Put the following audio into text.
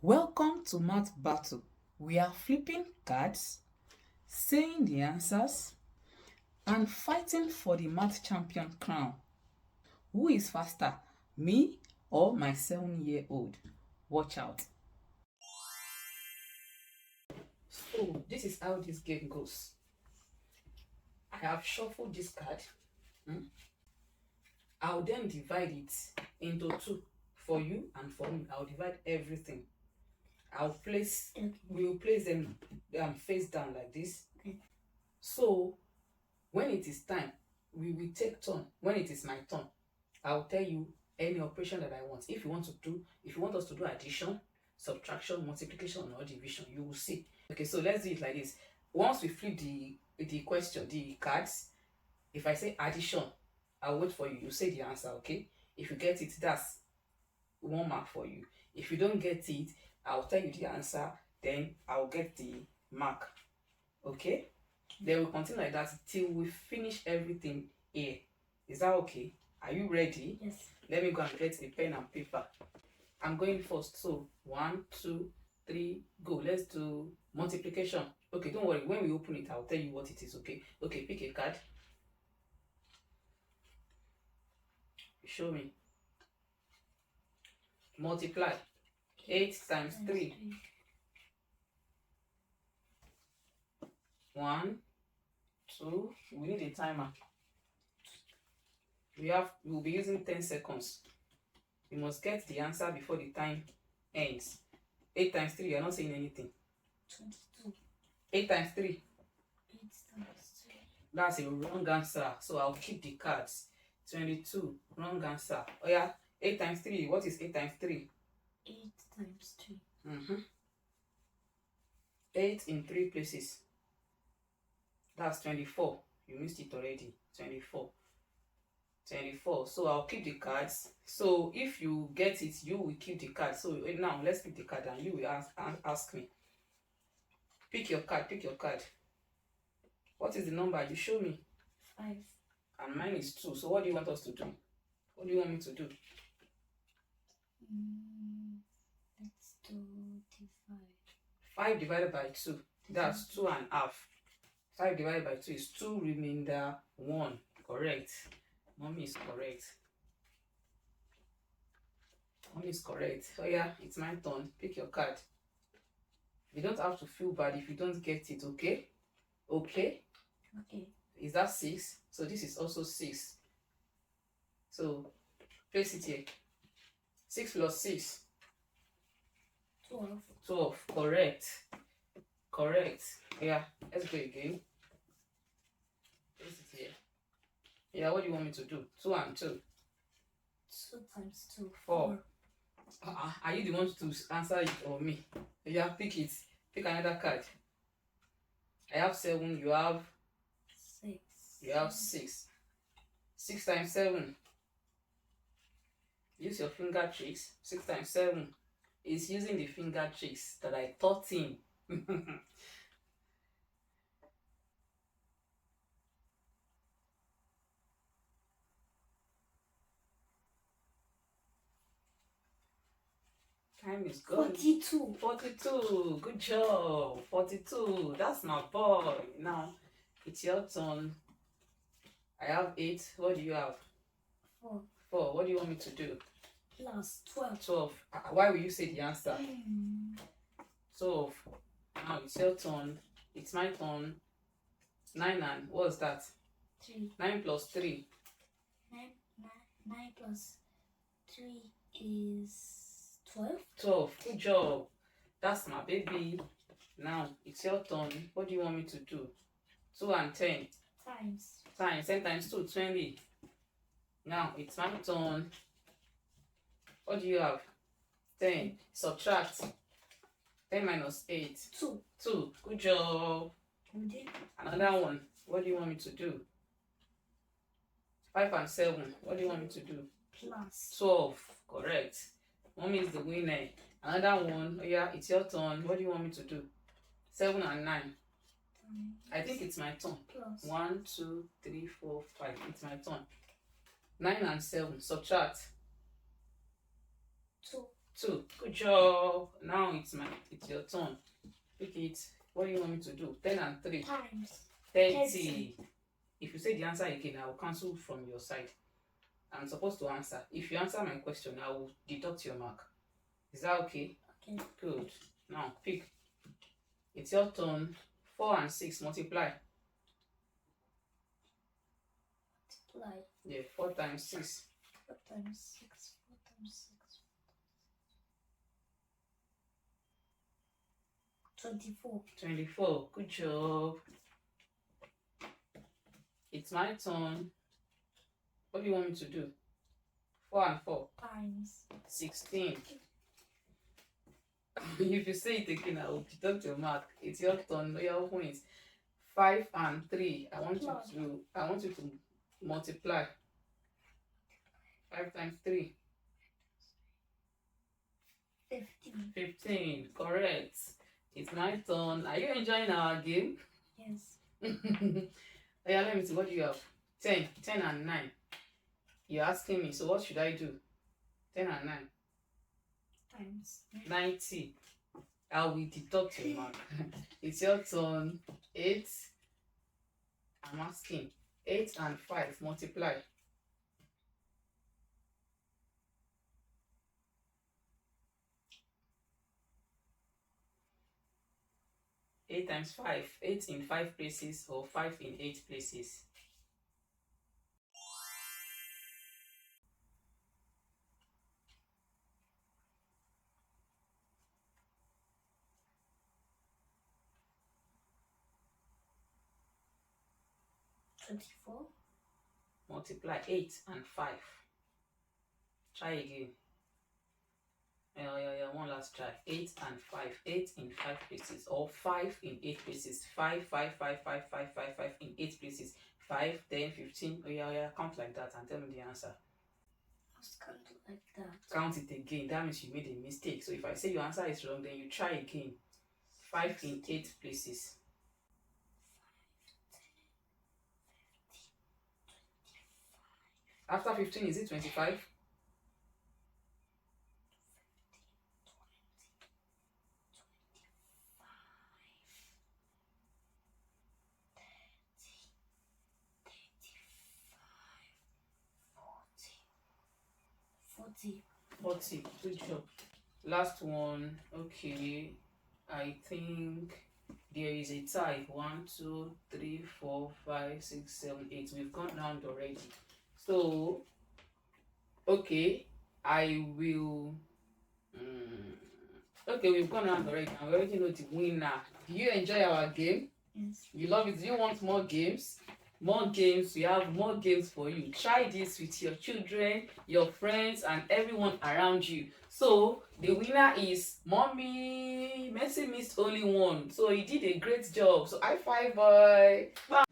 Welcome to Math Battle. We are flipping cards, saying the answers, and fighting for the math champion crown. Who is faster, me or my 7-year-old? Watch out. So, this is how this game goes. I have shuffled this card. I'll then divide it into two for you and for me. I'll divide everything. We'll place them face down like this. Okay. So when it is time, we will take turn. When it is my turn, I'll tell you any operation that I want. If you want us to do addition, subtraction, multiplication, or division, you will see. Okay, so let's do it like this. Once we flip the cards, if I say addition, I'll wait for you. You say the answer, okay? If you get it, that's 1 mark for you. If you don't get it, I'll tell you the answer, then I'll get the mark. Okay? Then we'll continue like that till we finish everything here. Is that okay? Are you ready? Yes. Let me go and get a pen and paper. I'm going first. So 1, 2, 3, go. Let's do multiplication. Okay, don't worry. When we open it, I'll tell you what it is, okay? Okay, pick a card. Show me. Multiply. 8 times 3. 1, 2. We need a timer. We'll be using 10 seconds. You must get the answer before the time ends. 8 times 3, you're not saying anything. 22. 8 times 3. 8 times 3. That's a wrong answer. So I'll keep the cards. 22. Wrong answer. Oh yeah. 8 times 3. What is 8 times 3? 8 times 3. 8 in 3 places. That's 24. You missed it already. 24. 24. So I'll keep the cards. So if you get it, you will keep the card. So now let's pick the card and you will ask me. Pick your card. Pick your card. What is the number? You show me. 5. And mine is 2. So what do you want us to do? What do you want me to do? Let's do divide. 5 divided by 2. That's 2.5. 5 divided by 2 is 2 remainder 1. Correct. Mommy is correct. Mommy is correct. Oh yeah, it's my turn. Pick your card. You don't have to feel bad if you don't get it, okay? Okay? Okay. Is that 6? So this is also 6. So place it here. 6 plus 6. 12. 12. Correct. Correct. Yeah, let's go again. Place it here. Yeah, what do you want me to do? 2 and 2. 2 times 2. 4. Are you the one to answer it or me? Yeah, pick it. Pick another card. I have 7. You have 6. You have 6. 6 times 7. Use your finger tricks. 6 times 7 is using the finger tricks that I taught him. Time is gone. 42. 42. Good job. 42. That's my boy. Now it's your turn. I have 8. What do you have? 4. 4. What do you want me to do? Plus 12. 12. Why will you say the answer? 12. Now it's your turn. It's my turn. 9 and what's that? 3. 9 plus 3. 9 plus 3 is 12. 12. Good job. That's my baby. Now it's your turn. What do you want me to do? 2 and 10. Times. 10 times 2, 20. Now it's my turn. What do you have? 10. Subtract. 10 minus 8. 2. 2. Good job. Another one. What do you want me to do? 5 and 7. What do you want me to do? Plus 12. Correct. Mommy is the winner. Another one. Oh yeah, it's your turn. What do you want me to do? 7 and 9. I think it's my turn. Plus 1, 2, 3, 4, 5. It's my turn. 9 and 7. Subtract. 2. 2. Good job. Now it's your turn. Pick it. What do you want me to do? 10 and 3. Times 30. If you say the answer again, I will cancel from your side. I'm supposed to answer. If you answer my question, I will deduct your mark. Is that okay? Okay. Good. Now pick. It's your turn. 4 and 6 multiply. Multiply. Yeah, 4 times 6. 4 times 6. 4 times 6. 24. 24. Good job. It's my turn. What do you want me to do? 4 and 4. Times 16. If you say it again, I will deduct your mark. It's your turn. Your open it. 5 and 3. I want you to multiply. 5 times 3. 15. 15. Correct. It's my turn. Are you enjoying our game? Yes. Yeah, let me see. What do you have? 10. 10 and 9. You're asking me, so what should I do? 10 and 9. Times 90. I will deduct your mark. It's your turn. 8. I'm asking. 8 and 5 multiply. 8 times 5. 8 in 5 places or 5 in 8 places. $24. Multiply 8 and 5. Try again. Yeah, one last try. 8 and 5. 8 in 5 places or 5 in 8 places. 5, 5, 5, 5, 5, 5, 5 in 8 places. 5, 10, 15. Oh yeah, count like that and tell me the answer. I was counting like that. Count it again. That means you made a mistake. So if I say your answer is wrong, then you try again. 5 in 8 places. 5, 10, 15, 25. After 15, is it 25? 40. Good job. Last one. Okay. I think there is a tie. 1, 2, 3, 4, 5, 6, 7, 8. We've gone round already. So, okay. I will. Okay, we've gone round already. And we already know the winner. Do you enjoy our game? Yes. You love it? Do you want more games? More games. We have more games for you. Try this with your children, your friends, and everyone around you. So the winner is Mommy. Messi missed only one, so he did a great job. So high five, boy. Bye.